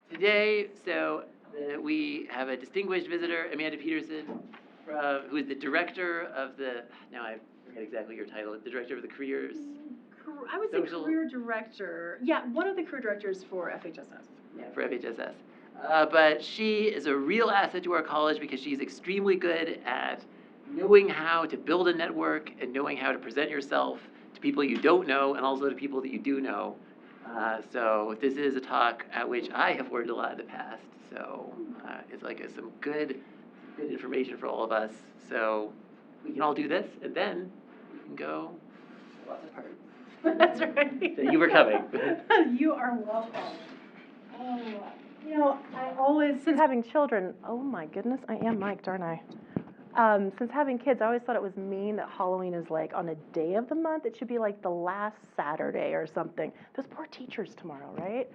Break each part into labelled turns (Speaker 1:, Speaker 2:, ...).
Speaker 1: Today, we have a distinguished visitor, Amanda Peterson, who is the director of now I forget exactly your title, the director of the careers.
Speaker 2: I would say career director. Yeah, one of the career directors for FHSS.
Speaker 1: Yeah, for FHSS. But she is a real asset to our college because she's extremely good at knowing how to build a network and knowing how to present yourself to people you don't know and also to people that you do know. So this is a talk at which I have learned a lot in the past. So it's like some good information for all of us. So we can all do this, and then we can go lots of parties.
Speaker 2: That's right.
Speaker 1: So you were coming.
Speaker 2: You are welcome. Oh, I always, since having children, oh my goodness, I am mic'd, aren't I? Since having kids, I always thought it was mean that Halloween is like on a day of the month. It should be like the last Saturday or something. Those poor teachers tomorrow, right?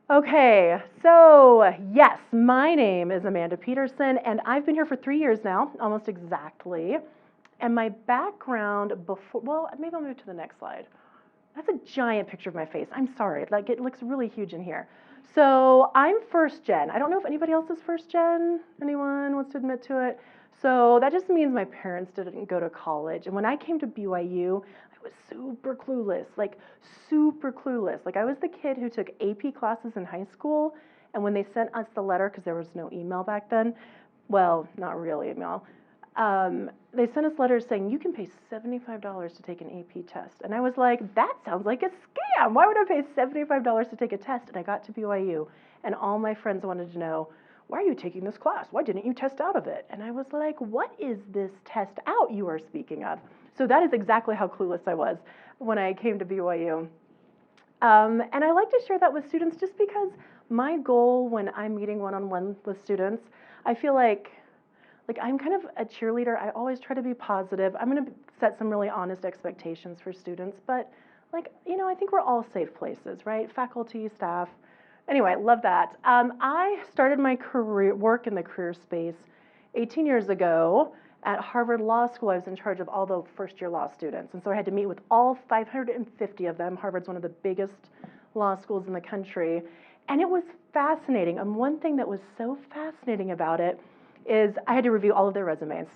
Speaker 2: Okay, so yes, my name is Amanda Peterson, and I've been here for 3 years now, almost exactly. And my background before, well, maybe I'll move to the next slide. That's a giant picture of my face. I'm sorry, like it looks really huge in here. So I'm first gen. I don't know if anybody else is first gen. Anyone wants to admit to it? So that just means my parents didn't go to college. And when I came to BYU, I was super clueless, like super clueless. Like I was the kid who took AP classes in high school. And when they sent us the letter, because there was no email back then, well, not real email, they sent us letters saying you can pay $75 to take an AP test. And I was like, that sounds like a scam. Why would I pay $75 to take a test? And I got to BYU, and all my friends wanted to know, why are you taking this class? Why didn't you test out of it? And I was like, what is this test out you are speaking of? So that is exactly how clueless I was when I came to BYU. And I like to share that with students just because my goal when I'm meeting one-on-one with students, I feel like I'm kind of a cheerleader. I always try to be positive. I'm going to set some really honest expectations for students, but I think we're all safe places, right? Faculty, staff. Anyway, love that. I started my work in the career space 18 years ago at Harvard Law School. I was in charge of all the first-year law students, and so I had to meet with all 550 of them. Harvard's one of the biggest law schools in the country, and it was fascinating. And one thing that was so fascinating about it is I had to review all of their resumes.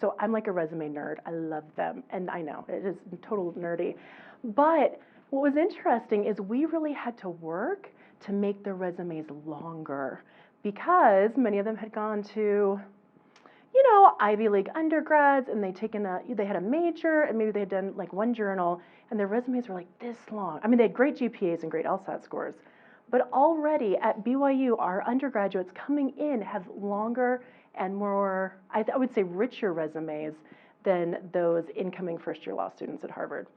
Speaker 2: So I'm like a resume nerd. I love them. And I know, it is total nerdy. But what was interesting is we really had to work to make their resumes longer because many of them had gone to, Ivy League undergrads, and they had a major, and maybe they had done like one journal, and their resumes were like this long. I mean, they had great GPAs and great LSAT scores. But already at BYU, our undergraduates coming in have longer and more, I would say, richer resumes than those incoming first-year law students at Harvard.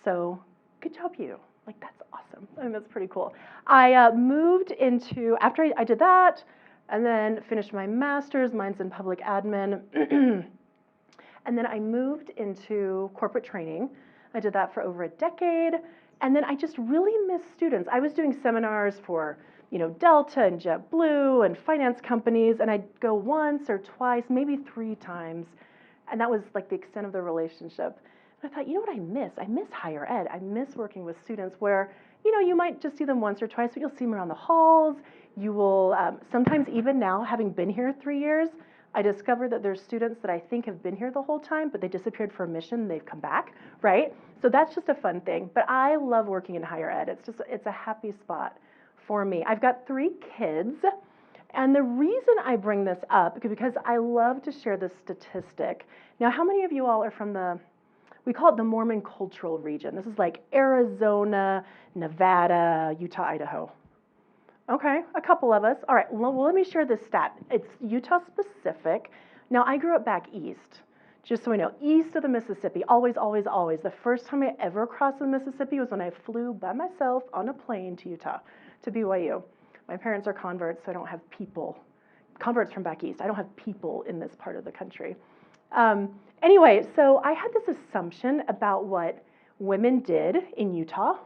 Speaker 2: So good job, you. Like, that's awesome. I mean, that's pretty cool. I moved into, after I did that, and then finished my master's, mine's in public admin, and then I moved into corporate training. I did that for over a decade, and then I just really missed students. I was doing seminars for Delta and JetBlue and finance companies, and I'd go once or twice, maybe 3 times, and that was like the extent of the relationship. And I thought, what I miss? I miss higher ed. I miss working with students where, you might just see them once or twice, but you'll see them around the halls. You will, sometimes even now, having been here 3 years, I discovered that there's students that I think have been here the whole time, but they disappeared for a mission, they've come back, right? So that's just a fun thing. But I love working in higher ed. It's a happy spot for me. I've got 3 kids, and the reason I bring this up is because I love to share this statistic. Now, how many of you all are from we call it the Mormon cultural region. This is like Arizona, Nevada, Utah, Idaho. Okay, a couple of us. All right, well, let me share this stat. It's Utah specific. Now, I grew up back east, just so we know, east of the Mississippi, always, always, always. The first time I ever crossed the Mississippi was when I flew by myself on a plane to Utah, to BYU. My parents are converts, so I don't have converts from back east. I don't have people in this part of the country. Anyway, so I had this assumption about what women did in Utah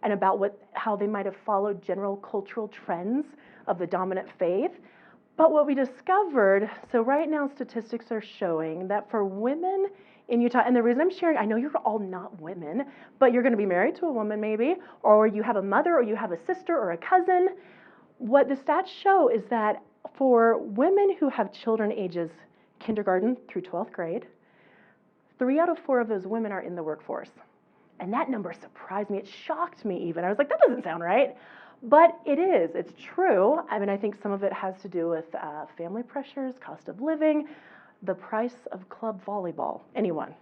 Speaker 2: and about how they might have followed general cultural trends of the dominant faith. But what we discovered, so right now statistics are showing that for women in Utah. And the reason I'm sharing, I know you're all not women, but you're going to be married to a woman maybe, or you have a mother, or you have a sister or a cousin. What the stats show is that for women who have children ages kindergarten through 12th grade, 3 out of 4 of those women are in the workforce. And that number surprised me. It shocked me even. I was like, that doesn't sound right. But it is. It's true. I mean, I think some of it has to do with family pressures, cost of living, the price of club volleyball. Anyone,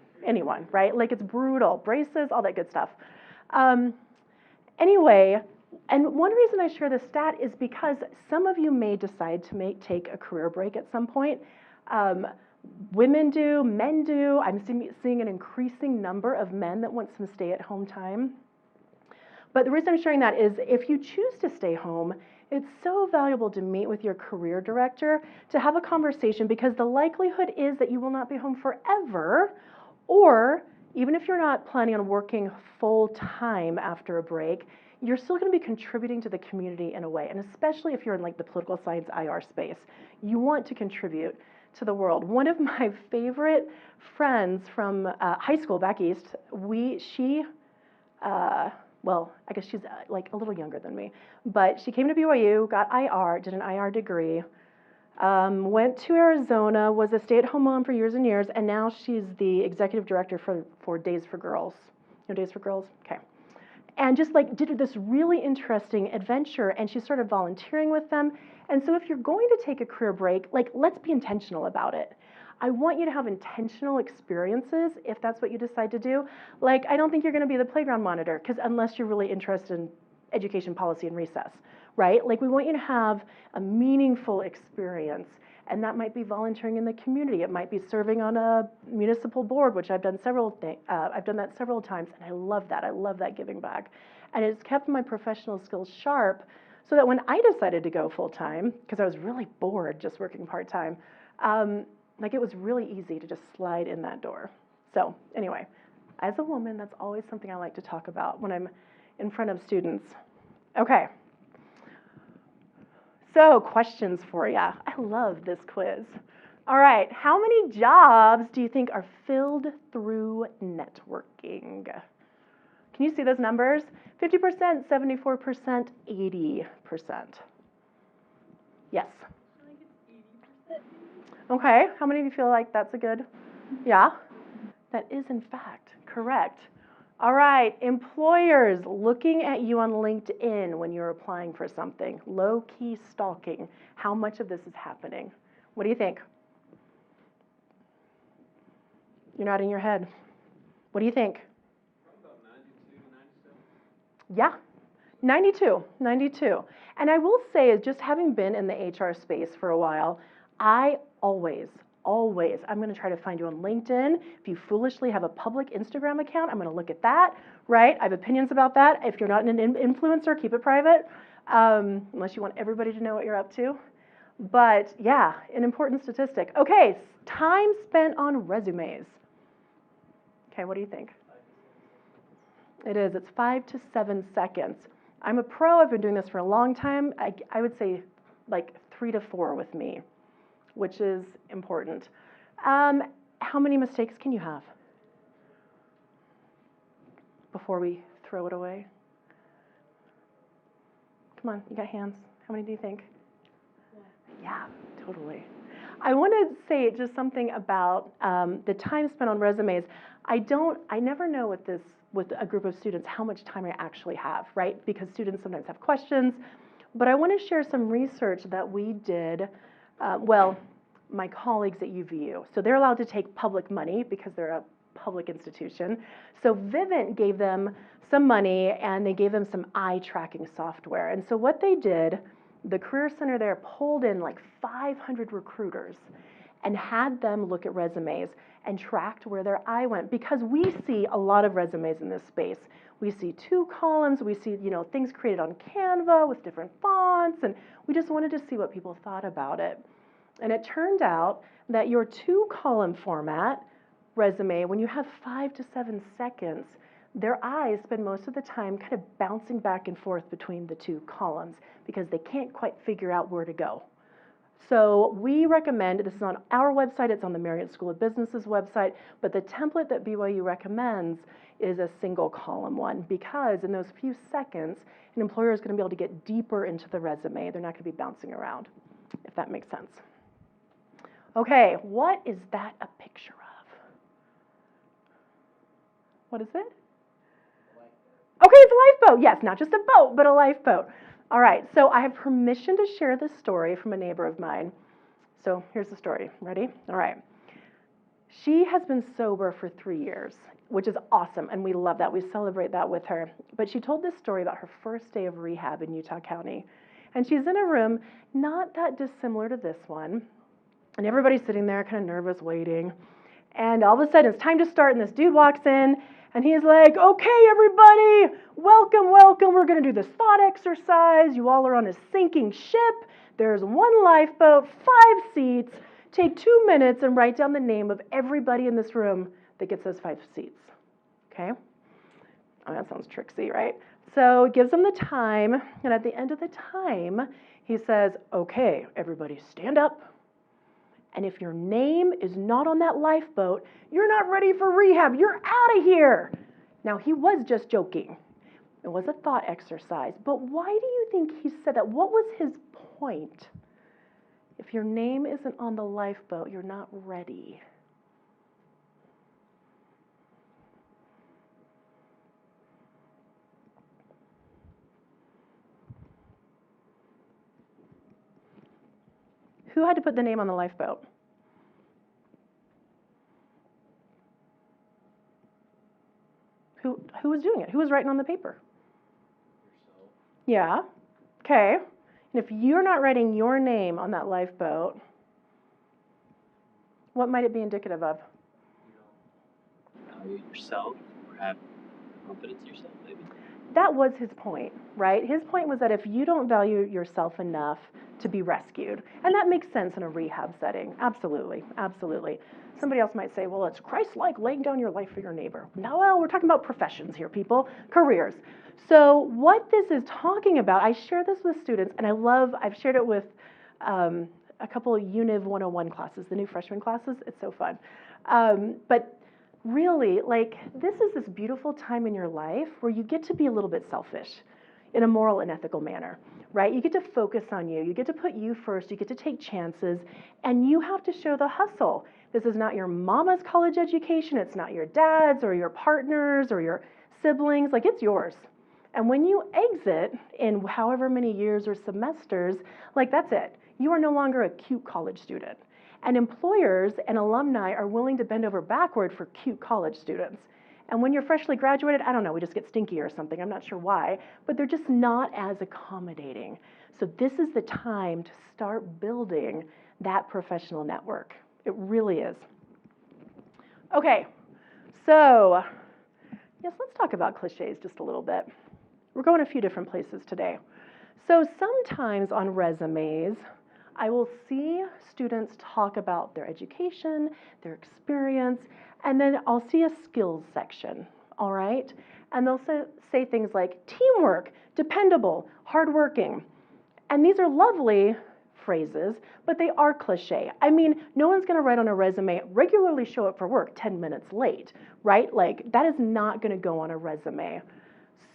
Speaker 2: right? Like, it's brutal. Braces, all that good stuff. Anyway, and one reason I share this stat is because some of you may decide to take a career break at some point. Women do, men do. I'm seeing an increasing number of men that want some stay-at-home time. But the reason I'm sharing that is if you choose to stay home, it's so valuable to meet with your career director to have a conversation, because the likelihood is that you will not be home forever, or even if you're not planning on working full time after a break, you're still going to be contributing to the community in a way. And especially if you're in like the political science IR space, you want to contribute to the world. One of my favorite friends from high school back east, well, I guess she's like a little younger than me, but she came to BYU, got IR, did an IR degree, went to Arizona, was a stay-at-home mom for years and years, and now she's the executive director for Days for Girls. You know Days for Girls? Okay. And just like did this really interesting adventure, and she started volunteering with them. And so if you're going to take a career break, like, let's be intentional about it. I want you to have intentional experiences if that's what you decide to do. Like, I don't think you're going to be the playground monitor, because unless you're really interested in education policy and recess, right? Like, we want you to have a meaningful experience, and that might be volunteering in the community. It might be serving on a municipal board, which I've done I've done that several times, and I love that. I love that giving back, and it's kept my professional skills sharp, so that when I decided to go full time, because I was really bored just working part time. Like, it was really easy to just slide in that door. So anyway, as a woman, that's always something I like to talk about when I'm in front of students. Okay. So questions for you. I love this quiz. All right, how many jobs do you think are filled through networking? Can you see those numbers? 50%, 74%, 80%. Yes? Okay, how many of you feel like that's a good? Yeah? That is in fact correct. All right, employers looking at you on LinkedIn when you're applying for something, low-key stalking. How much of this is happening? What do you think? You're nodding your head. What do you think?
Speaker 3: About 92, 97.
Speaker 2: Yeah, 92. And I will say, just having been in the HR space for a while, I always, I'm going to try to find you on LinkedIn. If you foolishly have a public Instagram account, I'm going to look at that, right? I have opinions about that. If you're not an influencer, keep it private, unless you want everybody to know what you're up to. But yeah, an important statistic. Okay, time spent on resumes. Okay, what do you think? It is. It's 5 to 7 seconds. I'm a pro. I've been doing this for a long time. I would say like 3 to 4 with me, which is important. How many mistakes can you have before we throw it away? Come on, you got hands. How many do you think? Yeah, totally. I want to say just something about the time spent on resumes. I never know with a group of students how much time I actually have, right? Because students sometimes have questions. But I want to share some research that we did, my colleagues at UVU. So they're allowed to take public money because they're a public institution. So Vivint gave them some money, and they gave them some eye tracking software. And so what they did, the Career Center there pulled in like 500 recruiters and had them look at resumes and tracked where their eye went, because we see a lot of resumes in this space. We see 2 columns, we see, things created on Canva with different fonts, and we just wanted to see what people thought about it. And it turned out that your 2-column format resume, when you have 5 to 7 seconds, their eyes spend most of the time kind of bouncing back and forth between the 2 columns because they can't quite figure out where to go. So we recommend, this is on our website, it's on the Marriott School of Business's website, but the template that BYU recommends is a single column one, because in those few seconds, an employer is going to be able to get deeper into the resume. They're not going to be bouncing around, if that makes sense. Okay, what is that a picture of? What is it? Okay, it's a lifeboat. Yes, not just a boat, but a lifeboat. All right, so I have permission to share this story from a neighbor of mine. So here's the story. Ready? All right. She has been sober for 3 years, which is awesome, and we love that. We celebrate that with her. But she told this story about her first day of rehab in Utah County. And she's in a room not that dissimilar to this one. And everybody's sitting there kind of nervous, waiting. And all of a sudden, it's time to start, and this dude walks in, and he's like, okay, everybody, welcome, welcome. We're going to do this thought exercise. You all are on a sinking ship. There's one lifeboat, 5 seats. Take 2 minutes and write down the name of everybody in this room that gets those 5 seats. Okay? Oh, that sounds tricksy, right? So it gives them the time, and at the end of the time, he says, okay, everybody stand up. And if your name is not on that lifeboat, you're not ready for rehab. You're out of here. Now, he was just joking. It was a thought exercise. But why do you think he said that? What was his point? If your name isn't on the lifeboat, you're not ready. Who had to put the name on the lifeboat? Who was doing it? Who was writing on the paper?
Speaker 3: Yourself.
Speaker 2: Yeah. Okay. And if you're not writing your name on that lifeboat, what might it be indicative of?
Speaker 3: You don't value yourself or have confidence in yourself, maybe.
Speaker 2: That was his point, right? His point was that if you don't value yourself enough to be rescued, and that makes sense in a rehab setting, absolutely, absolutely. Somebody else might say, well, it's Christ-like laying down your life for your neighbor. No, well, we're talking about professions here, people, careers. So what this is talking about, I share this with students, and I've shared it with a couple of Univ 101 classes, the new freshman classes. It's so fun. But really, like, this is this beautiful time in your life where you get to be a little bit selfish in a moral and ethical manner, right? You get to focus on you. You get to put you first. You get to take chances, and you have to show the hustle. This is not your mama's college education. It's not your dad's or your partner's or your siblings. Like, it's yours. And when you exit in however many years or semesters, like, that's it. You are no longer a cute college student. And employers and alumni are willing to bend over backward for cute college students. And when you're freshly graduated, I don't know, we just get stinky or something. I'm not sure why, but they're just not as accommodating. So this is the time to start building that professional network. It really is. Okay, so yes, let's talk about cliches just a little bit. We're going a few different places today. So sometimes on resumes, I will see students talk about their education, their experience, and then I'll see a skills section, all right? And they'll say things like teamwork, dependable, hardworking. And these are lovely phrases, but they are cliche. I mean, no one's gonna write on a resume, regularly show up for work 10 minutes late, right? Like, that is not gonna go on a resume.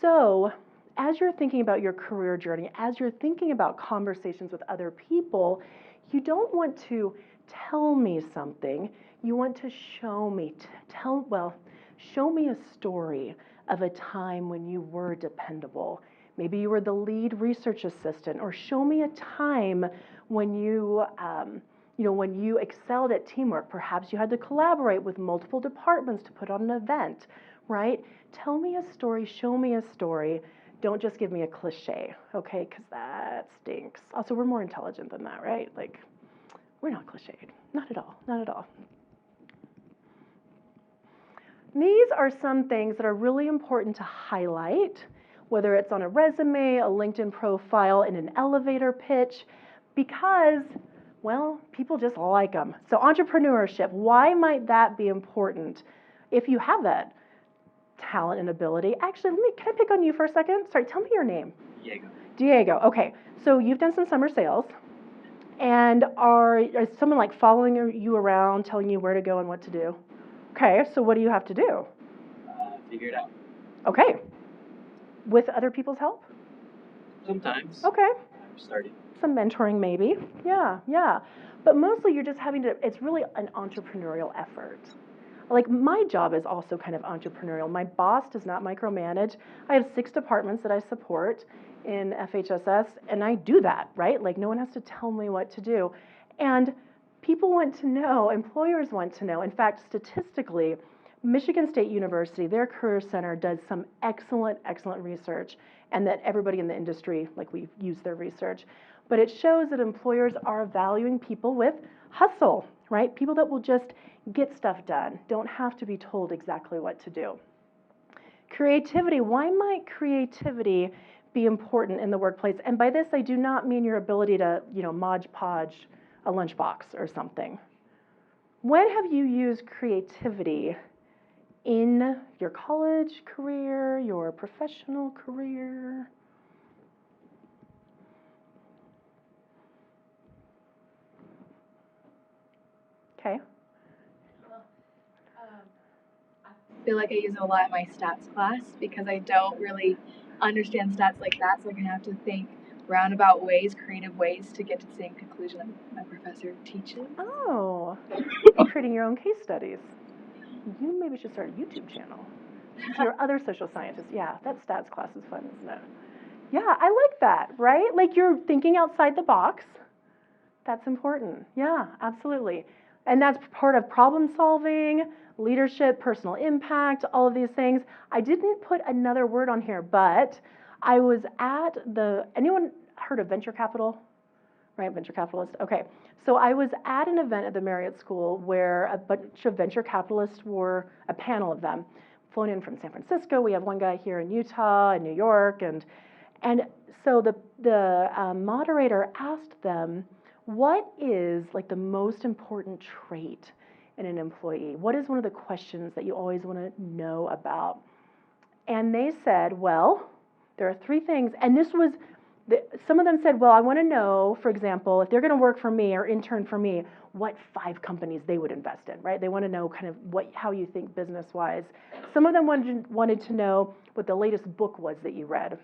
Speaker 2: So, as you're thinking about your career journey, as you're thinking about conversations with other people, you don't want to tell me something. You want to show me, show me a story of a time when you were dependable. Maybe you were the lead research assistant, or show me a time when when you excelled at teamwork. Perhaps you had to collaborate with multiple departments to put on an event, right? Tell me a story, show me a story. Don't just give me a cliche, okay? Because that stinks. Also, we're more intelligent than that, right? Like, we're not cliched. Not at all, not at all. These are some things that are really important to highlight, whether it's on a resume, a LinkedIn profile, in an elevator pitch, because, well, people just like them. So entrepreneurship, why might that be important if you have that talent and ability? Actually, can I pick on you for a second? Sorry, tell me your name.
Speaker 3: Diego.
Speaker 2: Diego, okay. So you've done some summer sales. And is someone like following you around, telling you where to go and what to do? Okay, so what do you have to do?
Speaker 3: Figure it out.
Speaker 2: Okay. With other people's help?
Speaker 3: Sometimes.
Speaker 2: Okay.
Speaker 3: I'm starting.
Speaker 2: Some mentoring maybe. Yeah, yeah. But mostly you're just having to, it's really an entrepreneurial effort. Like my job is also kind of entrepreneurial. My boss does not micromanage. I have 6 departments that I support in FHSS, and I do that, right? Like no one has to tell me what to do. And people want to know, employers want to know. In fact, statistically, Michigan State University, their Career Center does some excellent, excellent research, and that everybody in the industry, like we use their research. But it shows that employers are valuing people with hustle, right? People that will just get stuff done, don't have to be told exactly what to do. Creativity, why might creativity be important in the workplace? And by this, I do not mean your ability to, Mod Podge a lunchbox or something. When have you used creativity in your college career, your professional career? Okay.
Speaker 4: I feel like I use it a lot in my stats class because I don't really understand stats like that, so I'm gonna have to think roundabout ways, creative ways to get to the same conclusion that my professor teaches.
Speaker 2: Oh, creating your own case studies. You maybe should start a YouTube channel. Your other social scientists, yeah, that stats class is fun, isn't it? Yeah, I like that, right? Like you're thinking outside the box. That's important. Yeah, absolutely. And that's part of problem solving, leadership, personal impact, all of these things. I didn't put another word on here, but I was at anyone heard of venture capital? Right, venture capitalist. Okay, so I was at an event at the Marriott School where a bunch of venture capitalists were, a panel of them, flown in from San Francisco. We have one guy here in Utah and New York, and so the moderator asked them, what is like the most important trait in an employee? What is one of the questions that you always want to know about? And they said, well, there are 3 things, and this was. Some of them said, well, I want to know, for example, if they're going to work for me or intern for me, what 5 companies they would invest in, right? They want to know kind of how you think business-wise. Some of them wanted to know what the latest book was that you read,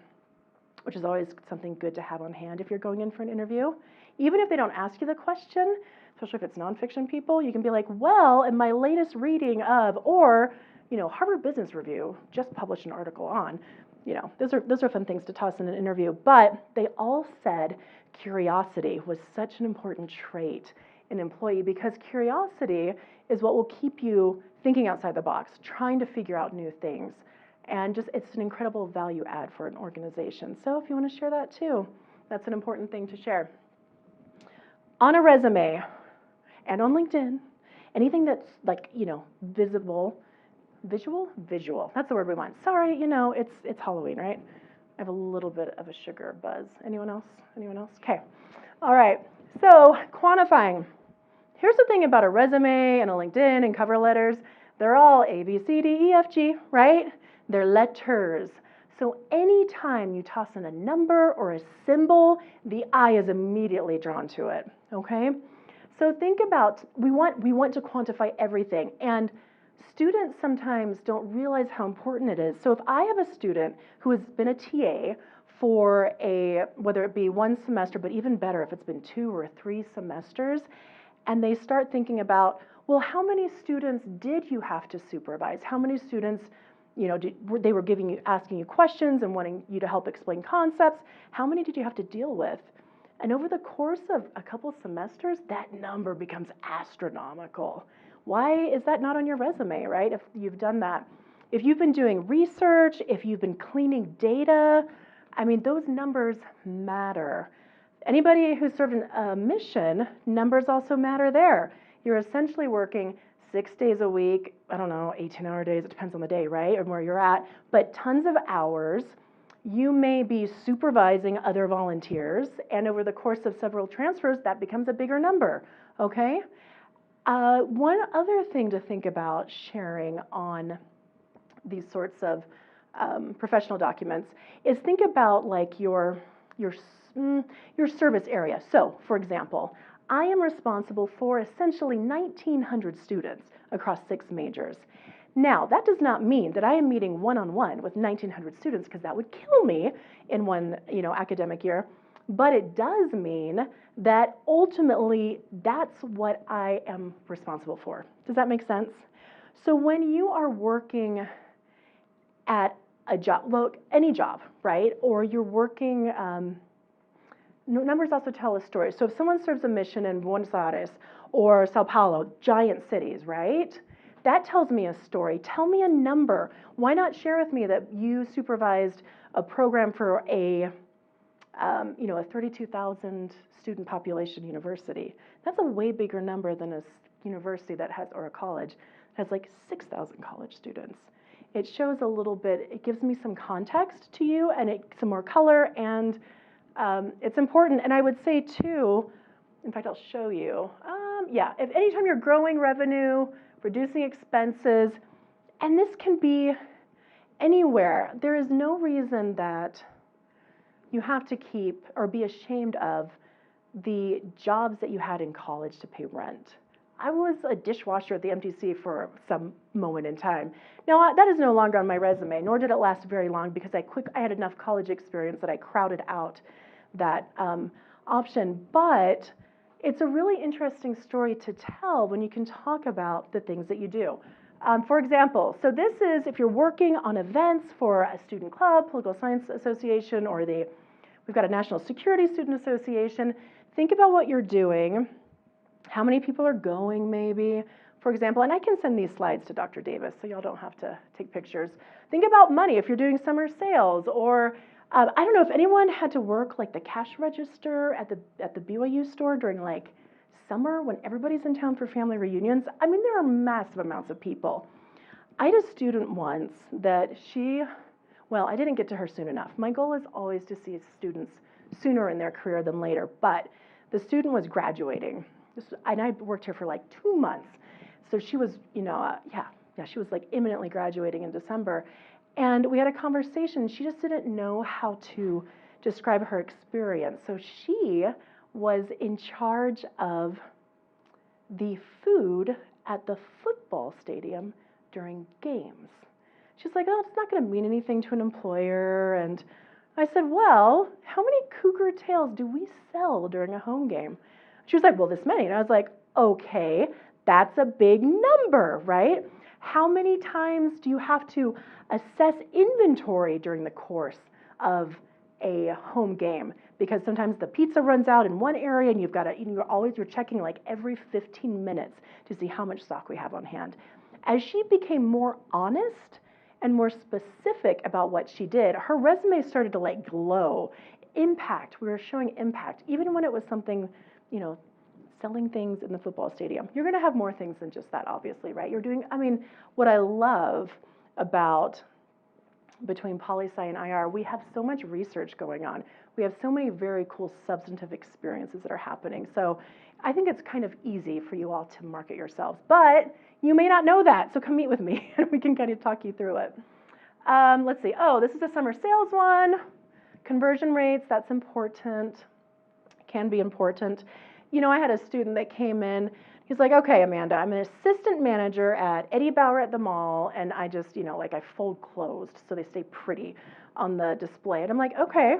Speaker 2: which is always something good to have on hand if you're going in for an interview. Even if they don't ask you the question, especially if it's nonfiction people, you can be like, well, in my latest reading of, or, Harvard Business Review just published an article on, those are fun things to toss in an interview. But they all said curiosity was such an important trait in an employee because curiosity is what will keep you thinking outside the box, trying to figure out new things. And it's an incredible value add for an organization. So if you want to share that too, that's an important thing to share. On a resume and on LinkedIn, anything that's like, visual. That's the word we want. Sorry, it's Halloween, right? I have a little bit of a sugar buzz. Anyone else? Okay. All right. So quantifying. Here's the thing about a resume and a LinkedIn and cover letters. They're all A, B, C, D, E, F, G, right? They're letters. So anytime you toss in a number or a symbol, the eye is immediately drawn to it, okay? So think about, we want to quantify everything, and students sometimes don't realize how important it is. So if I have a student who has been a TA for whether it be 1 semester, but even better if it's been 2 or 3 semesters, and they start thinking about, well, how many students did you have to supervise? How many students, they were asking you questions and wanting you to help explain concepts? How many did you have to deal with? And over the course of a couple of semesters, that number becomes astronomical. Why is that not on your resume, right? If you've done that. If you've been doing research, if you've been cleaning data, those numbers matter. Anybody who's served a mission, numbers also matter there. You're essentially working 6 days a week, 18-hour days, it depends on the day, right, and where you're at, but tons of hours. You may be supervising other volunteers, and over the course of several transfers, that becomes a bigger number, okay? One other thing to think about sharing on these sorts of professional documents is think about like your your service area. So, for example, I am responsible for essentially 1,900 students across 6 majors. Now, that does not mean that I am meeting one-on-one with 1,900 students, because that would kill me in one, academic year. But it does mean that ultimately that's what I am responsible for. Does that make sense? So when you are working at a job, look, any job, right? Or you're working, numbers also tell a story. So if someone serves a mission in Buenos Aires or Sao Paulo, giant cities, right? That tells me a story. Tell me a number. Why not share with me that you supervised a program for a 32,000 student population university? That's a way bigger number than a university that has, or a college, that has like 6,000 college students. It shows a little bit, it gives me some context to you, and some more color, and it's important. And I would say too, in fact, I'll show you. If anytime you're growing revenue, reducing expenses, and this can be anywhere, there is no reason that you have to keep or be ashamed of the jobs that you had in college to pay rent. I was a dishwasher at the MTC for some moment in time. Now, that is no longer on my resume, nor did it last very long, because I had enough college experience that I crowded out that option. But it's a really interesting story to tell when you can talk about the things that you do. For example, so this is if you're working on events for a student club, political science association, or we've got a national security student association. Think about what you're doing, how many people are going maybe, for example, and I can send these slides to Dr. Davis so y'all don't have to take pictures. Think about money if you're doing summer sales, or I don't know if anyone had to work like the cash register at the BYU store during like summer when everybody's in town for family reunions. I mean, there are massive amounts of people. I had a student once that I didn't get to her soon enough. My goal is always to see students sooner in their career than later, but the student was graduating. And I worked here for like 2 months. So she was, she was like imminently graduating in December. And we had a conversation. She just didn't know how to describe her experience. So she was in charge of the food at the football stadium during games. She's like, oh, it's not going to mean anything to an employer. And I said, well, how many cougar tails do we sell during a home game? She was like, well, this many. And I was like, okay, that's a big number, right? How many times do you have to assess inventory during the course of a home game? Because sometimes the pizza runs out in one area, and you're checking like every 15 minutes to see how much stock we have on hand. As she became more honest and more specific about what she did, her resume started to like glow. Impact, we were showing impact, even when it was something, selling things in the football stadium. You're gonna have more things than just that, obviously, right? What I love about between poli-sci and IR, we have so much research going on. We have so many very cool substantive experiences that are happening. So I think it's kind of easy for you all to market yourselves, but you may not know that, so come meet with me and we can kind of talk you through it. Let's see, this is a summer sales one. Conversion rates, that's important, can be important. I had a student that came in, he's like, okay, Amanda, I'm an assistant manager at Eddie Bauer at the mall, and I just, I fold clothes so they stay pretty on the display. And I'm like, okay.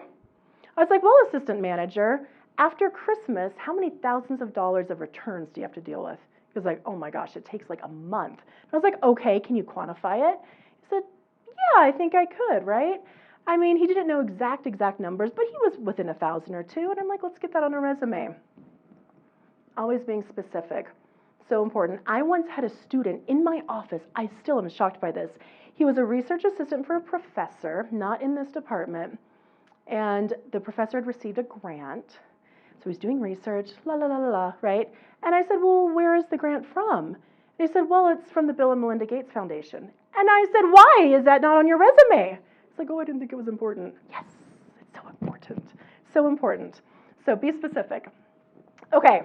Speaker 2: I was like, well, assistant manager, after Christmas, how many thousands of dollars of returns do you have to deal with? He was like, oh my gosh, it takes like a month. And I was like, okay, can you quantify it? He said, yeah, I think I could, right? I mean, he didn't know exact numbers, but he was within 1,000 or 2. And I'm like, let's get that on a resume. Always being specific. So important. I once had a student in my office, I still am shocked by this. He was a research assistant for a professor, not in this department, and the professor had received a grant. So he's doing research, right? And I said, well, where is the grant from? And he said, well, it's from the Bill and Melinda Gates Foundation. And I said, why is that not on your resume? It's like, oh, I didn't think it was important. Yes, it's so important. So important. So be specific. Okay,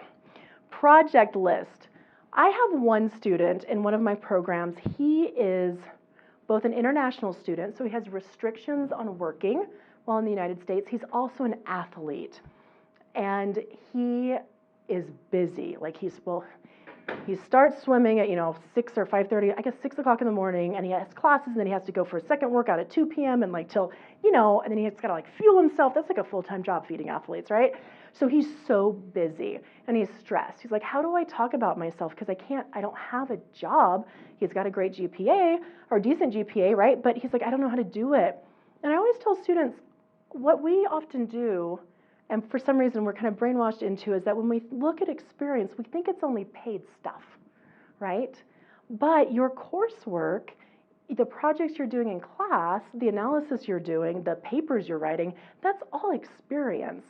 Speaker 2: project list. I have one student in one of my programs. He is both an international student, so he has restrictions on working well, in the United States. He's also an athlete, and he is busy. Like he starts swimming at 6 or 5:30, I guess 6 o'clock in the morning, and he has classes, and then he has to go for a second workout at 2 p.m. and like till and then he's got to like fuel himself. That's like a full-time job feeding athletes, right? So he's so busy and he's stressed. He's like, how do I talk about myself? Because I don't have a job. He's got a great GPA or decent GPA, right? But he's like, I don't know how to do it. And I always tell students, what we often do, and for some reason we're kind of brainwashed into, is that when we look at experience, we think it's only paid stuff, right? But your coursework, the projects you're doing in class, the analysis you're doing, the papers you're writing, that's all experience.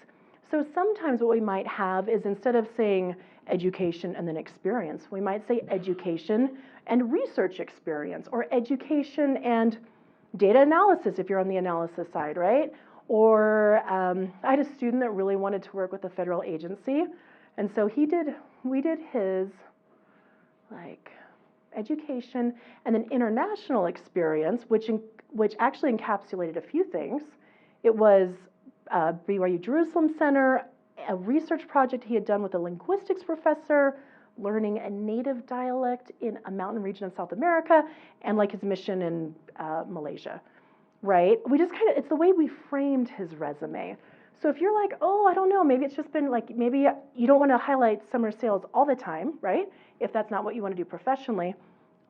Speaker 2: So sometimes what we might have is, instead of saying education and then experience, we might say education and research experience, or education and data analysis if you're on the analysis side, right? Or I had a student that really wanted to work with a federal agency, and so we did his like education and then international experience, which actually encapsulated a few things. It was BYU Jerusalem Center, a research project he had done with a linguistics professor, learning a native dialect in a mountain region of South America, and like his mission in Malaysia, right? We just it's the way we framed his resume. So if you're like, oh, I don't know, maybe it's just been like, maybe you don't want to highlight summer sales all the time, right? If that's not what you want to do professionally.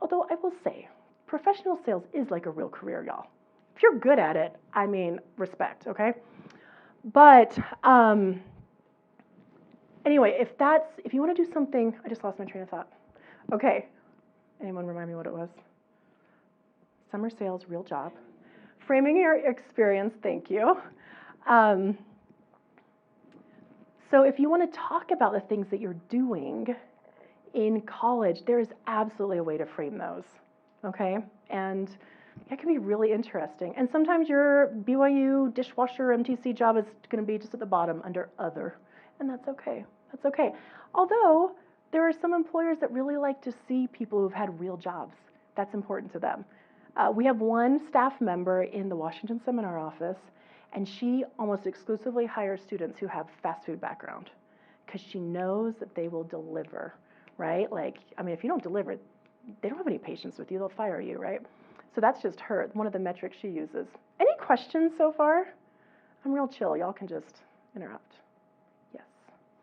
Speaker 2: Although I will say, professional sales is like a real career, y'all. If you're good at it, I mean, respect, okay? But anyway, if you want to do something, I just lost my train of thought. Okay, anyone remind me what it was? Summer sales, real job. Framing your experience, thank you. So if you want to talk about the things that you're doing in college, there is absolutely a way to frame those, okay? And that can be really interesting. And sometimes your BYU dishwasher MTC job is going to be just at the bottom under other, and that's okay. That's okay. Although there are some employers that really like to see people who've had real jobs. That's important to them. We have one staff member in the Washington seminar office, and she almost exclusively hires students who have fast food background because she knows that they will deliver, right? Like, I mean, if you don't deliver, they don't have any patience with you, they'll fire you, right? So that's just her, one of the metrics she uses. Any questions so far? I'm real chill, y'all can just interrupt. Yes.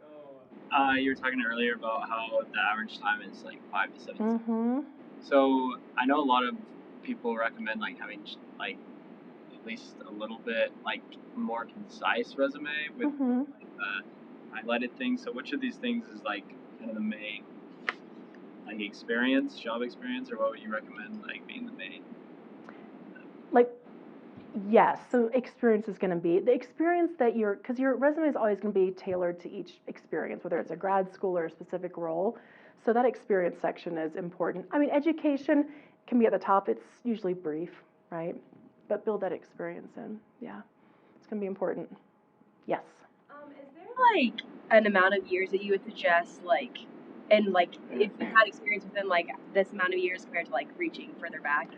Speaker 3: So, you were talking earlier about how the average time is like 5 to 7 seconds.
Speaker 2: Mm-hmm.
Speaker 3: So I know a lot of people recommend like having like at least a little bit like more concise resume with
Speaker 2: Mm-hmm.
Speaker 3: like highlighted things. So which of these things is like kind of the main like experience, job experience, or what would you recommend like being the main?
Speaker 2: Like, yes, so experience is going to be the experience that because your resume is always going to be tailored to each experience, whether it's a grad school or a specific role. So that experience section is important. I mean, education can be at the top. It's usually brief, right? But build that experience in. Yeah, it's going to be important. Yes.
Speaker 5: Is there like an amount of years that you would suggest, like, and like if you had experience within like this amount of years compared to like reaching further back?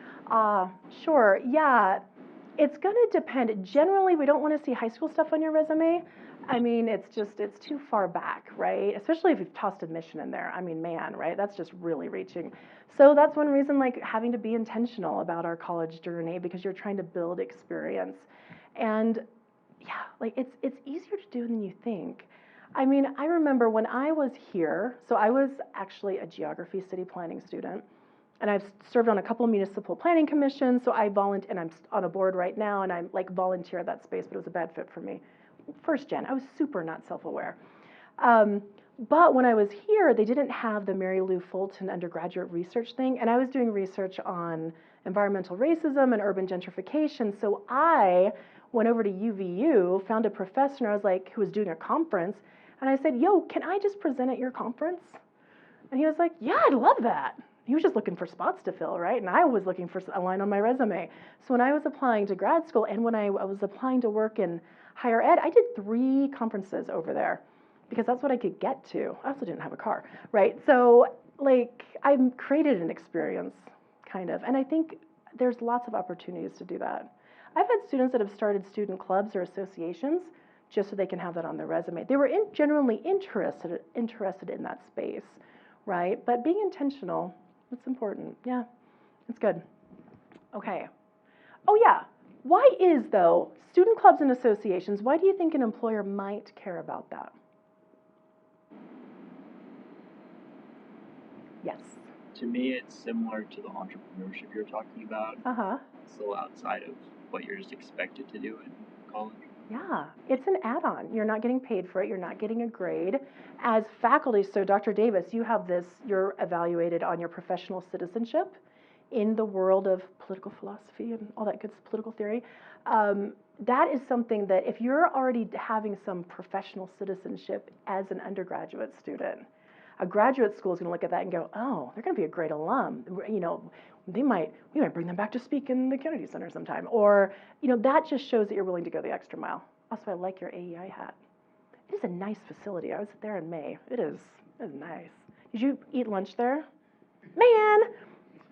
Speaker 2: Sure. Yeah, it's going to depend. Generally, we don't want to see high school stuff on your resume. I mean, it's too far back, right? Especially if you've tossed admission in there. I mean, man, right? That's just really reaching. So that's one reason, like, having to be intentional about our college journey, because you're trying to build experience. And yeah, like it's easier to do than you think. I mean, I remember when I was here, so I was actually a geography city planning student, and I've served on a couple of municipal planning commissions, so I volunteer, and I'm on a board right now, and I'm like volunteer at that space, but it was a bad fit for me. First gen, I was super not self-aware. But when I was here, they didn't have the Mary Lou Fulton undergraduate research thing, and I was doing research on environmental racism and urban gentrification, so I went over to UVU, found a professor, and I was like, who was doing a conference, and I said, yo, can I just present at your conference? And he was like, yeah, I'd love that. He was just looking for spots to fill, right? And I was looking for a line on my resume. So when I was applying to grad school and when I was applying to work in higher ed, I did 3 conferences over there because that's what I could get to. I also didn't have a car, right? So like I created an experience, kind of. And I think there's lots of opportunities to do that. I've had students that have started student clubs or associations just so they can have that on their resume. They were genuinely interested in that space, right? But being intentional, that's important. Yeah, it's good. Okay. Oh yeah. Why is, though, student clubs and associations, why do you think an employer might care about that? Yes.
Speaker 3: To me, it's similar to the entrepreneurship you're talking about.
Speaker 2: Uh-huh.
Speaker 3: It's a little outside of what you're just expected to do in college.
Speaker 2: Yeah, it's an add-on. You're not getting paid for it. You're not getting a grade. As faculty, so Dr. Davis, you have this, you're evaluated on your professional citizenship in the world of political philosophy and all that good political theory. That is something that if you're already having some professional citizenship as an undergraduate student, a graduate school is going to look at that and go, oh, they're going to be a great alum. You know, we might bring them back to speak in the Kennedy Center sometime. Or, you know, that just shows that you're willing to go the extra mile. Also, I like your AEI hat. It is a nice facility. I was there in May. It is nice. Did you eat lunch there? Man,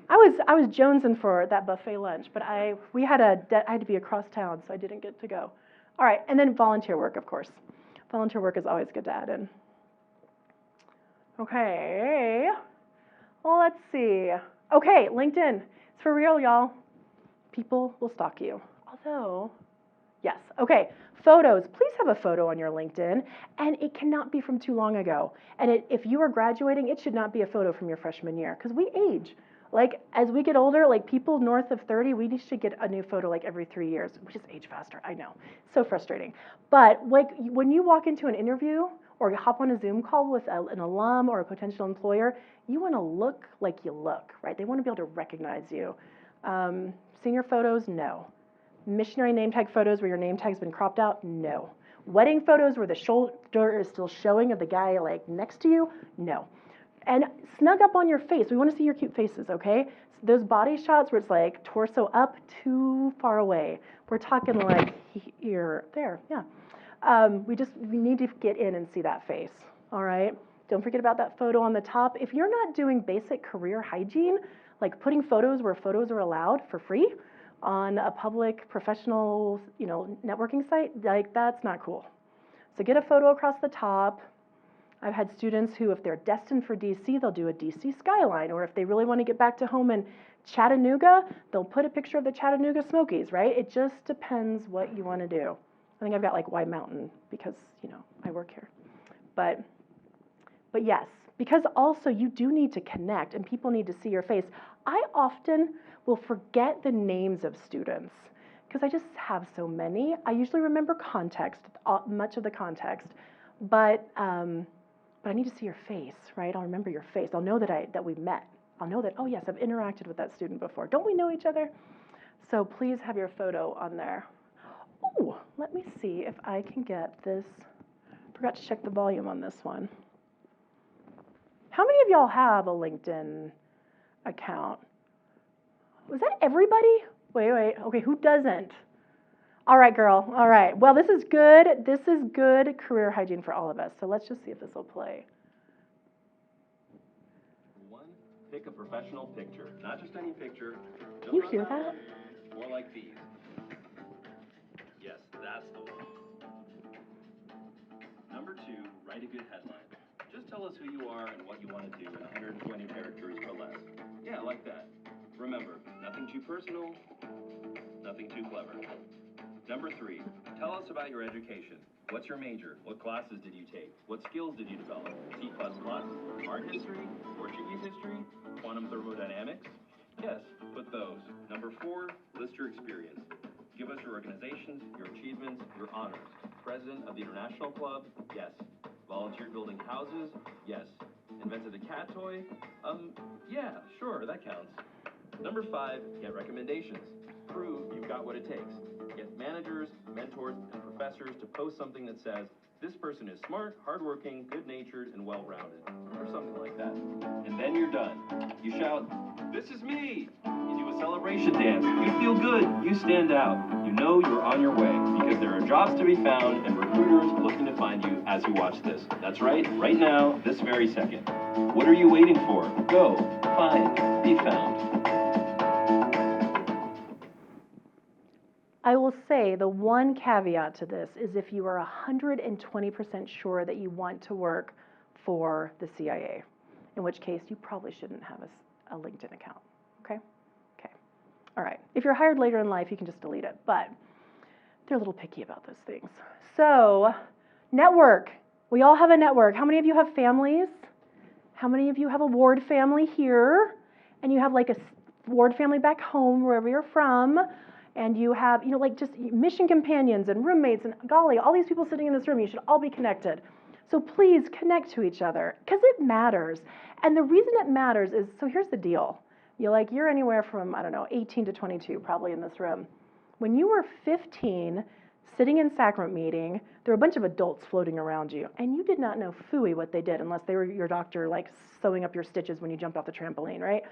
Speaker 2: I was jonesing for that buffet lunch, but I had to be across town, so I didn't get to go. All right, and then volunteer work, of course. Volunteer work is always good to add in. Okay, well, let's see. Okay, LinkedIn. It's for real, y'all. People will stalk you. Although, yes, okay. Photos. Please have a photo on your LinkedIn, and it cannot be from too long ago. And if you are graduating, it should not be a photo from your freshman year, because we age. Like, as we get older, like people north of 30, we should get a new photo like every 3 years. We just age faster, I know. So frustrating. But like when you walk into an interview or hop on a Zoom call with an alum or a potential employer, you want to look like you look, right? They want to be able to recognize you. Senior photos, no. Missionary name tag photos where your name tag's been cropped out, no. Wedding photos where the shoulder is still showing of the guy like next to you, no. And snug up on your face. We want to see your cute faces, okay? Those body shots where it's like torso up, too far away. We're talking like here, there, yeah. We need to get in and see that face, all right? Don't forget about that photo on the top. If you're not doing basic career hygiene, like putting photos where photos are allowed for free on a public professional, networking site, like that's not cool. So get a photo across the top. I've had students who, if they're destined for DC, they'll do a DC skyline, or if they really want to get back to home in Chattanooga, they'll put a picture of the Chattanooga Smokies, right? It just depends what you want to do. I think I've got like White Mountain because, I work here. But yes, because also you do need to connect and people need to see your face. I often will forget the names of students because I just have so many. I usually remember context, much of the context, but I need to see your face, right? I'll remember your face. I'll know that we met. I'll know that, oh yes, I've interacted with that student before. Don't we know each other? So please have your photo on there. Oh, let me see if I can get this. Forgot to check the volume on this one. How many of y'all have a LinkedIn account? Was that everybody? Wait. Okay, who doesn't? All right, girl. All right. Well, this is good. This is good career hygiene for all of us. So let's just see if this will play.
Speaker 6: One, pick a professional picture. Not just any picture.
Speaker 2: Can you hear that?
Speaker 6: More like these. Yes, that's the one. Number two, write a good headline. Just tell us who you are and what you want to do in 120 characters or less. Yeah, like that. Remember, nothing too personal, nothing too clever. Number three, tell us about your education. What's your major? What classes did you take? What skills did you develop? C++, art history, Portuguese history, quantum thermodynamics? Yes, put those. Number four, list your experience. Give us your organizations, your achievements, your honors. President of the International Club? Yes. Volunteered building houses? Yes. Invented a cat toy? Yeah, sure, that counts. Number five, get recommendations. Prove you've got what it takes. Get managers, mentors, and professors to post something that says, this person is smart, hardworking, good-natured, and well-rounded, or something like that. And then you're done. You shout, this is me! You do a celebration dance. You feel good. You stand out. You know you're on your way, because there are jobs to be found and recruiters looking to find you as you watch this. That's right now, this very second. What are you waiting for? Go, find, be found.
Speaker 2: I will say the one caveat to this is if you are 120% sure that you want to work for the CIA, in which case you probably shouldn't have a LinkedIn account, okay? Okay, all right. If you're hired later in life, you can just delete it, but they're a little picky about those things. So, network. We all have a network. How many of you have families? How many of you have a ward family here? And you have like a ward family back home, wherever you're from, and you have, like just mission companions and roommates and golly, all these people sitting in this room, you should all be connected. So please connect to each other because it matters. And the reason it matters is, so here's the deal. You're anywhere from, 18 to 22 probably in this room. When you were 15, sitting in sacrament meeting, there were a bunch of adults floating around you, and you did not know phooey what they did unless they were your doctor, like sewing up your stitches when you jumped off the trampoline, right?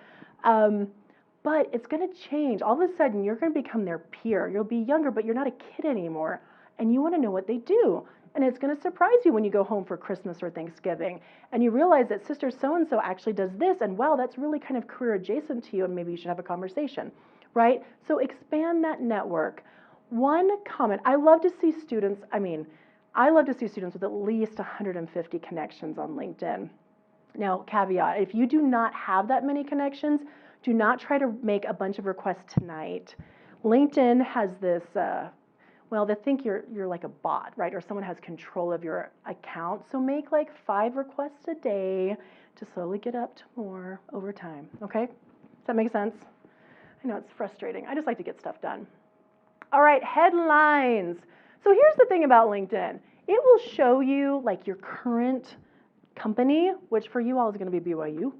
Speaker 2: But it's going to change. All of a sudden, you're going to become their peer. You'll be younger, but you're not a kid anymore, and you want to know what they do. And it's going to surprise you when you go home for Christmas or Thanksgiving, and you realize that sister so-and-so actually does this, and wow, that's really kind of career adjacent to you, and maybe you should have a conversation, right? So expand that network. One comment, I love to see students with at least 150 connections on LinkedIn. Now, caveat, if you do not have that many connections, do not try to make a bunch of requests tonight. LinkedIn has this, they think you're like a bot, right? Or someone has control of your account. So make like 5 requests a day to slowly get up to more over time, okay? Does that make sense? I know it's frustrating. I just like to get stuff done. All right, headlines. So here's the thing about LinkedIn. It will show you like your current company, which for you all is going to be BYU.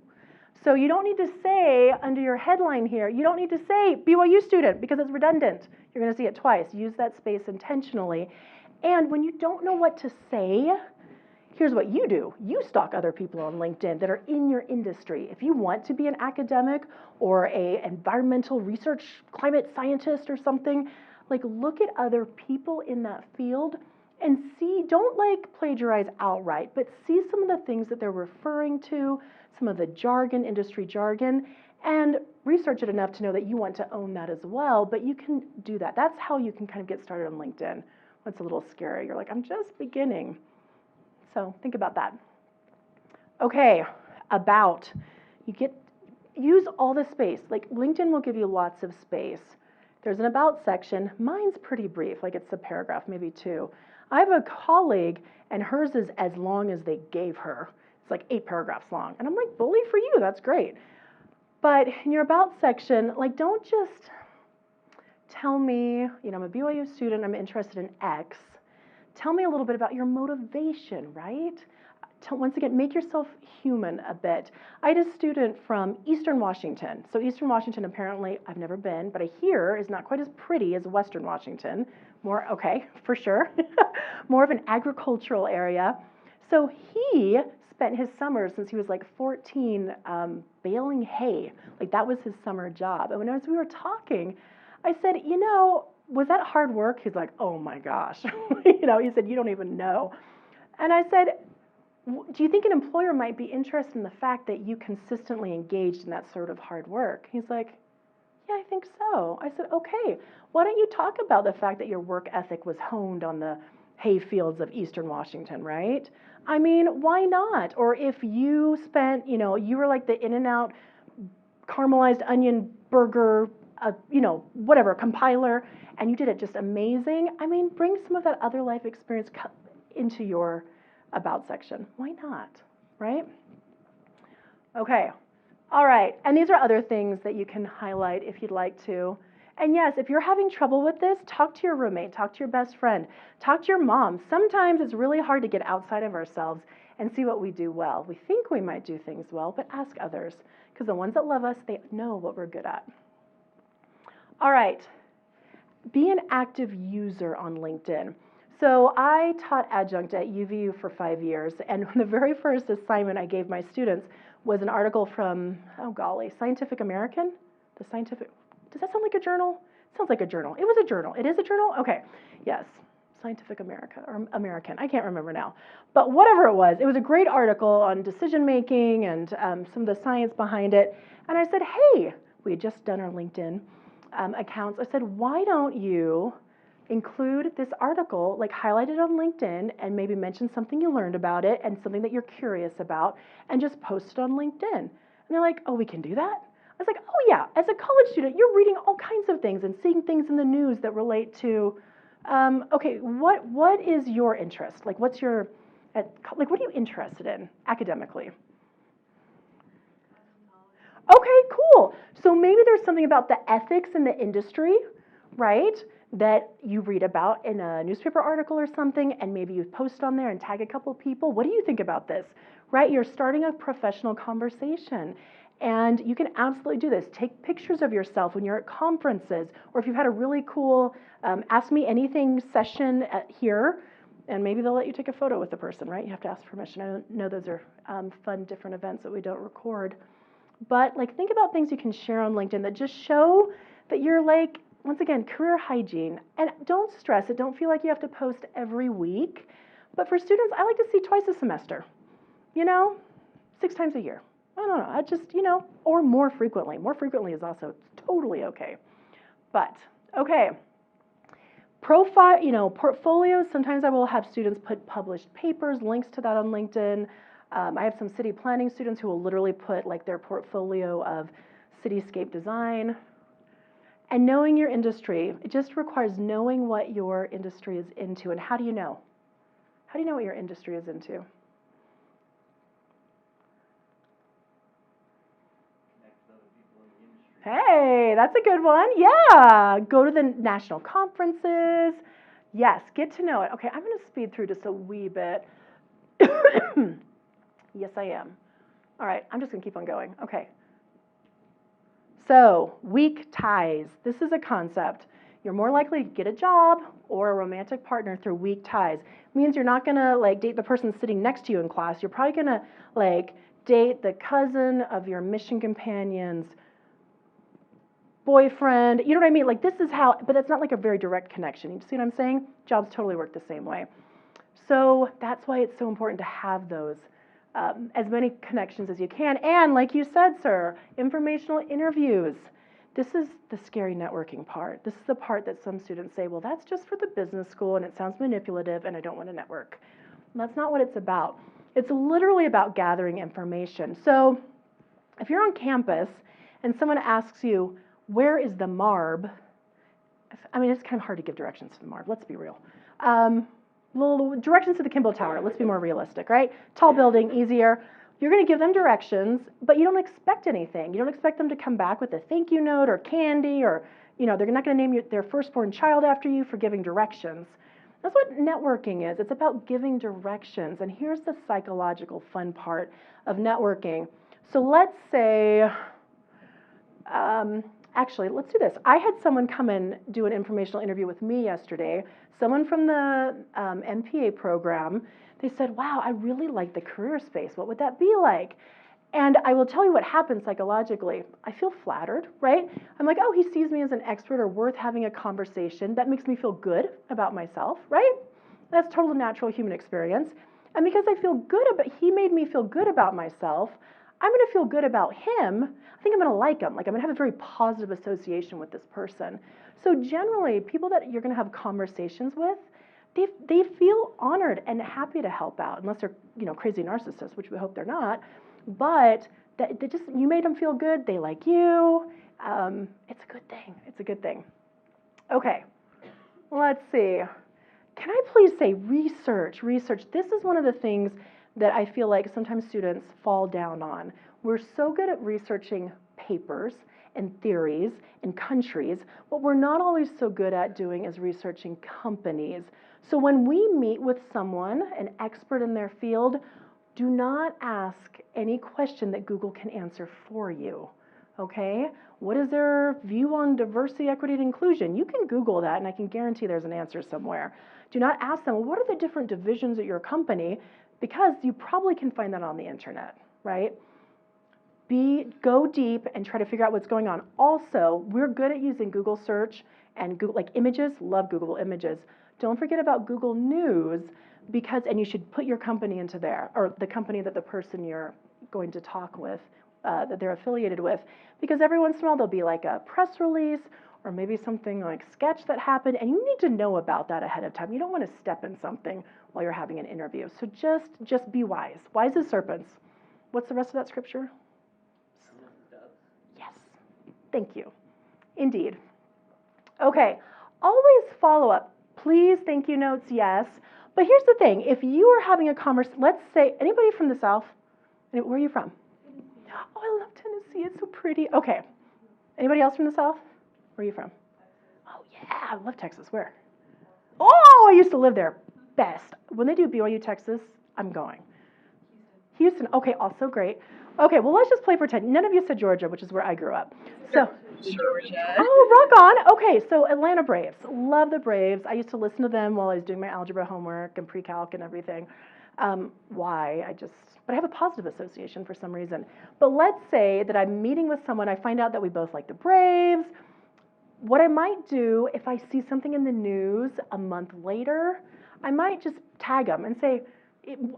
Speaker 2: So you don't need to say under your headline here, you don't need to say BYU student because it's redundant. You're going to see it twice. Use that space intentionally. And when you don't know what to say, here's what you do. You stalk other people on LinkedIn that are in your industry. If you want to be an academic or an environmental research climate scientist or something, like look at other people in that field and see, don't like plagiarize outright, but see some of the things that they're referring to, some of the jargon, industry jargon, and research it enough to know that you want to own that as well, but you can do that. That's how you can kind of get started on LinkedIn. It's a little scary. You're like, I'm just beginning. So think about that. Okay, about. Use all the space. Like LinkedIn will give you lots of space. There's an about section. Mine's pretty brief, like it's a paragraph, maybe 2. I have a colleague, and hers is as long as they gave her. It's like 8 paragraphs long. And I'm like, bully for you, that's great. But in your about section, like don't just tell me, I'm a BYU student, I'm interested in X. Tell me a little bit about your motivation, right? Once again, make yourself human a bit. I had a student from Eastern Washington. So Eastern Washington, apparently, I've never been, but I hear is not quite as pretty as Western Washington. More, okay, for sure. More of an agricultural area. So he spent his summer since he was like 14 baling hay. Like that was his summer job. And as we were talking, I said, was that hard work? He's like, oh my gosh. He said, you don't even know. And I said, do you think an employer might be interested in the fact that you consistently engaged in that sort of hard work? He's like, yeah, I think so. I said, okay, why don't you talk about the fact that your work ethic was honed on the hay fields of Eastern Washington, right? I mean, why not? Or if you spent, you were like the In-N-Out caramelized onion burger, whatever, compiler, and you did it just amazing. I mean, bring some of that other life experience into your about section. Why not, right? Okay, all right, and these are other things that you can highlight if you'd like to. And yes, if you're having trouble with this, talk to your roommate, talk to your best friend, talk to your mom. Sometimes it's really hard to get outside of ourselves and see what we do well. We think we might do things well, but ask others, because the ones that love us, they know what we're good at. All right, be an active user on LinkedIn. So I taught adjunct at UVU for 5 years, and the very first assignment I gave my students was an article from, Scientific American? Does that sound like a journal? It sounds like a journal. It was a journal. It is a journal? Okay, yes, Scientific American. I can't remember now. But whatever it was a great article on decision making and some of the science behind it. And I said, hey, we had just done our LinkedIn accounts. I said, why don't you include this article, like highlight it on LinkedIn and maybe mention something you learned about it and something that you're curious about and just post it on LinkedIn. And they're like, oh, we can do that? I was like, oh yeah, as a college student, you're reading all kinds of things and seeing things in the news that relate to, okay, what is your interest? Like what are you interested in academically? Okay, cool. So maybe there's something about the ethics in the industry, right, that you read about in a newspaper article or something, and maybe you post on there and tag a couple people. What do you think about this? Right? You're starting a professional conversation. And you can absolutely do this. Take pictures of yourself when you're at conferences, or if you've had a really cool Ask Me Anything session here, and maybe they'll let you take a photo with the person, right? You have to ask permission. I know those are fun, different events that we don't record. But like, think about things you can share on LinkedIn that just show that you're like, once again, career hygiene. And don't stress it. Don't feel like you have to post every week. But for students, I like to see twice a semester, 6 times a year. I don't know. I just, or more frequently. More frequently is also totally okay. But, okay. Profile, portfolios. Sometimes I will have students put published papers, links to that on LinkedIn. I have some city planning students who will literally put like their portfolio of cityscape design. And knowing your industry, it just requires knowing what your industry is into. And how do you know? How do you know what your industry is into? Hey, that's a good one. Yeah, go to the national conferences. Yes, get to know it. Okay, I'm going to speed through just a wee bit. Yes, I am. All right, I'm just going to keep on going. Okay. So, weak ties. This is a concept. You're more likely to get a job or a romantic partner through weak ties. It means you're not going to like date the person sitting next to you in class. You're probably going to like date the cousin of your mission companion's boyfriend. You know what I mean? Like this is how, but it's not like a very direct connection. You see what I'm saying? Jobs totally work the same way. So that's why it's so important to have those. As many connections as you can. And like you said, sir, informational interviews. This is the scary networking part. This is the part that some students say, well, that's just for the business school and it sounds manipulative and I don't want to network. And that's not what it's about. It's literally about gathering information. So if you're on campus and someone asks you, where is the MARB? I mean, it's kind of hard to give directions to the MARB, let's be real. Little directions to the Kimball Tower. Let's be more realistic, right? Tall building, easier. You're going to give them directions, but you don't expect anything. You don't expect them to come back with a thank you note or candy or, they're not going to name their firstborn child after you for giving directions. That's what networking is. It's about giving directions. And here's the psychological fun part of networking. So let's say, actually, let's do this. I had someone come and do an informational interview with me yesterday. Someone from the MPA program, they said, wow, I really like the career space. What would that be like? And I will tell you what happens psychologically. I feel flattered, right? I'm like, oh, he sees me as an expert or worth having a conversation. That makes me feel good about myself, right? That's total natural human experience. And because I feel good about, he made me feel good about myself, I'm going to feel good about him. I think I'm going to like him. Like I'm going to have a very positive association with this person. So generally, people that you're going to have conversations with, they feel honored and happy to help out, unless they're crazy narcissists, which we hope they're not. But they just, you made them feel good. They like you. It's a good thing. It's a good thing. Okay, let's see. Can I please say research? Research. This is one of the things that I feel like sometimes students fall down on. We're so good at researching papers and theories and countries. What we're not always so good at doing is researching companies. So when we meet with someone, an expert in their field, do not ask any question that Google can answer for you, okay? What is their view on diversity, equity, and inclusion? You can Google that, and I can guarantee there's an answer somewhere. Do not ask them, well, what are the different divisions at your company? Because you probably can find that on the internet, right? Go deep and try to figure out what's going on. Also, we're good at using Google search and Google, like images, love Google Images. Don't forget about Google News, and you should put your company into there, or the company that the person you're going to talk with, that they're affiliated with, because every once in a while there'll be like a press release or maybe something like sketch that happened, and you need to know about that ahead of time. You don't want to step in something while you're having an interview. So just be wise. Wise as serpents. What's the rest of that scripture? Yes. Thank you. Indeed. Okay. Always follow up. Please, thank you notes, yes. But here's the thing. If you are having a conversation, let's say, anybody from the South? Where are you from? Oh, I love Tennessee. It's so pretty. Okay. Anybody else from the South? Where are you from? Oh, yeah. I love Texas. Where? Oh, I used to live there. Best. When they do BYU Texas, I'm going. Houston. Okay, also great. Okay, well, let's just play pretend. None of you said Georgia, which is where I grew up. So,
Speaker 5: Georgia.
Speaker 2: oh, rock on. Okay, so Atlanta Braves. Love the Braves. I used to listen to them while I was doing my algebra homework and pre-calc and everything. Why? But I have a positive association for some reason. But let's say that I'm meeting with someone, I find out that we both like the Braves. What I might do, if I see something in the news a month later, I might just tag them and say,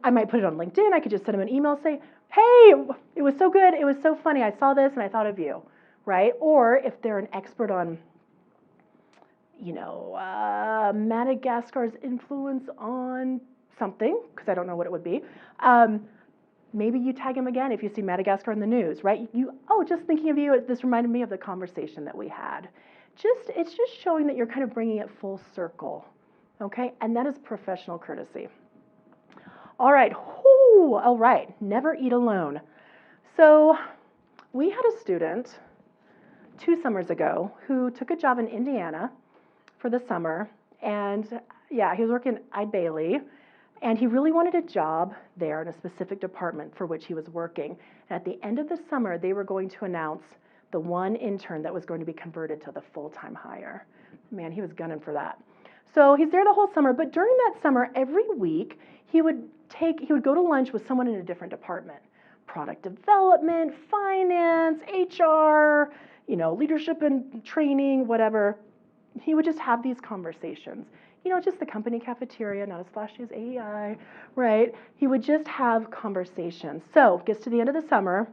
Speaker 2: I might put it on LinkedIn, I could just send them an email, say, hey, it was so good, it was so funny, I saw this and I thought of you, right? Or if they're an expert on, Madagascar's influence on something, because I don't know what it would be, maybe you tag them again if you see Madagascar in the news, right? Just thinking of you, this reminded me of the conversation that we had. It's just showing that you're kind of bringing it full circle, okay? And that is professional courtesy. All right, never eat alone. So we had a student 2 summers ago who took a job in Indiana for the summer, and yeah, he was working at Bailey, and he really wanted a job there in a specific department for which he was working. And at the end of the summer, they were going to announce the one intern that was going to be converted to the full-time hire. Man, he was gunning for that. So he's there the whole summer, but during that summer, every week, he would go to lunch with someone in a different department. Product development, finance, HR, leadership and training, whatever. He would just have these conversations. Just the company cafeteria, not as flashy as AEI, right? He would just have conversations. So gets to the end of the summer,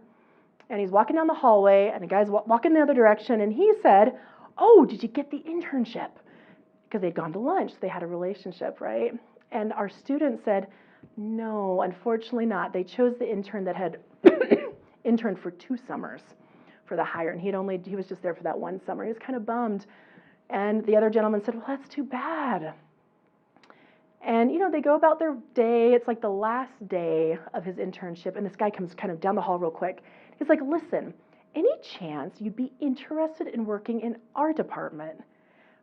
Speaker 2: and he's walking down the hallway, and the guy's walking the other direction, and he said, oh, did you get the internship? Because they'd gone to lunch. They had a relationship, right? And our student said, no, unfortunately not. They chose the intern that had interned for 2 summers for the hire, and he was just there for that one summer. He was kind of bummed. And the other gentleman said, well, that's too bad. And, they go about their day. It's like the last day of his internship, and this guy comes kind of down the hall real quick. He's like, listen, any chance you'd be interested in working in our department?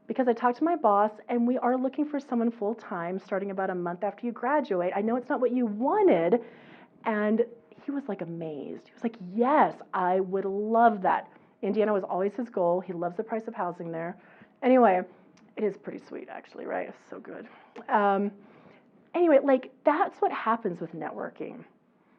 Speaker 2: Because I talked to my boss, and we are looking for someone full-time starting about a month after you graduate. I know it's not what you wanted. And he was like amazed. He was like, yes, I would love that. Indiana was always his goal. He loves the price of housing there. Anyway, it is pretty sweet, actually, right? It's so good. Anyway, that's what happens with networking.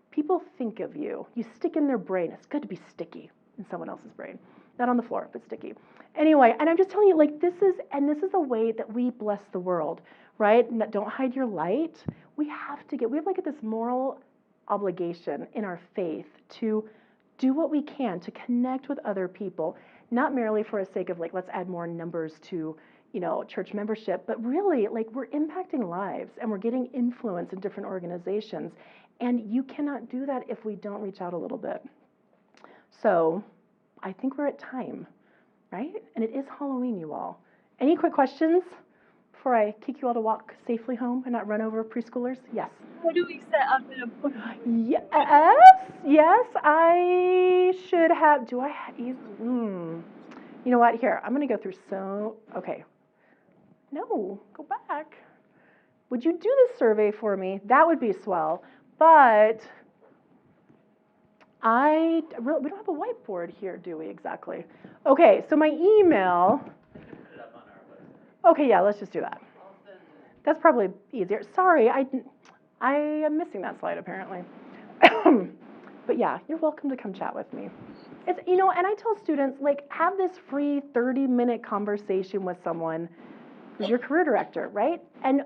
Speaker 2: People think of you. You stick in their brain. It's good to be sticky in someone else's brain. Not on the floor, but sticky. Anyway, and I'm just telling you, this is a way that we bless the world, right? Don't hide your light. We have this moral obligation in our faith to do what we can to connect with other people, not merely for the sake of let's add more numbers to church membership, but really we're impacting lives and we're getting influence in different organizations, and you cannot do that if we don't reach out a little bit. So I think we're at time, right? And it is Halloween, you all. Any quick questions before I kick you all to walk safely home and not run over preschoolers? Yes.
Speaker 5: How do we set up an appointment?
Speaker 2: Yes, I should have. Do I have? You know what? Here, I'm going to go through okay. No, go back. Would you do this survey for me? That would be swell. But we don't have a whiteboard here, do we, exactly? Okay, so my email. Okay, yeah, let's just do that. That's probably easier. Sorry, I am missing that slide apparently. But yeah, you're welcome to come chat with me. It's, and I tell students, have this free 30-minute conversation with someone who's your career director, right? And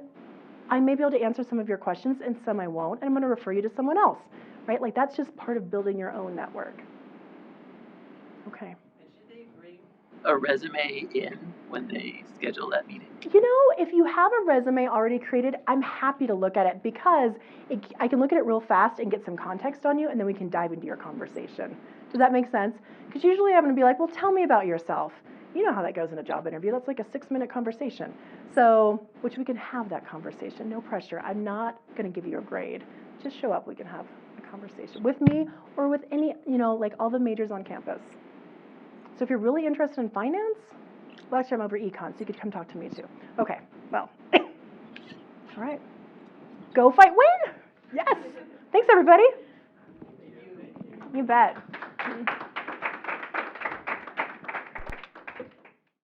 Speaker 2: I may be able to answer some of your questions and some I won't, and I'm going to refer you to someone else, right? That's just part of building your own network. Okay.
Speaker 1: And should they bring a resume in when they schedule that meeting?
Speaker 2: You know, if you have a resume already created, I'm happy to look at it because I can look at it real fast and get some context on you, and then we can dive into your conversation. Does that make sense? Because usually I'm going to be like, well, tell me about yourself. You know how that goes in a job interview. That's like a 6-minute conversation. So, which we can have that conversation, no pressure. I'm not going to give you a grade. Just show up, we can have a conversation with me or with any, like all the majors on campus. So if you're really interested in finance, well, actually I'm over econ, so you could come talk to me too. Okay, well, all right. Go fight, win! Yes! Thanks, everybody. You bet.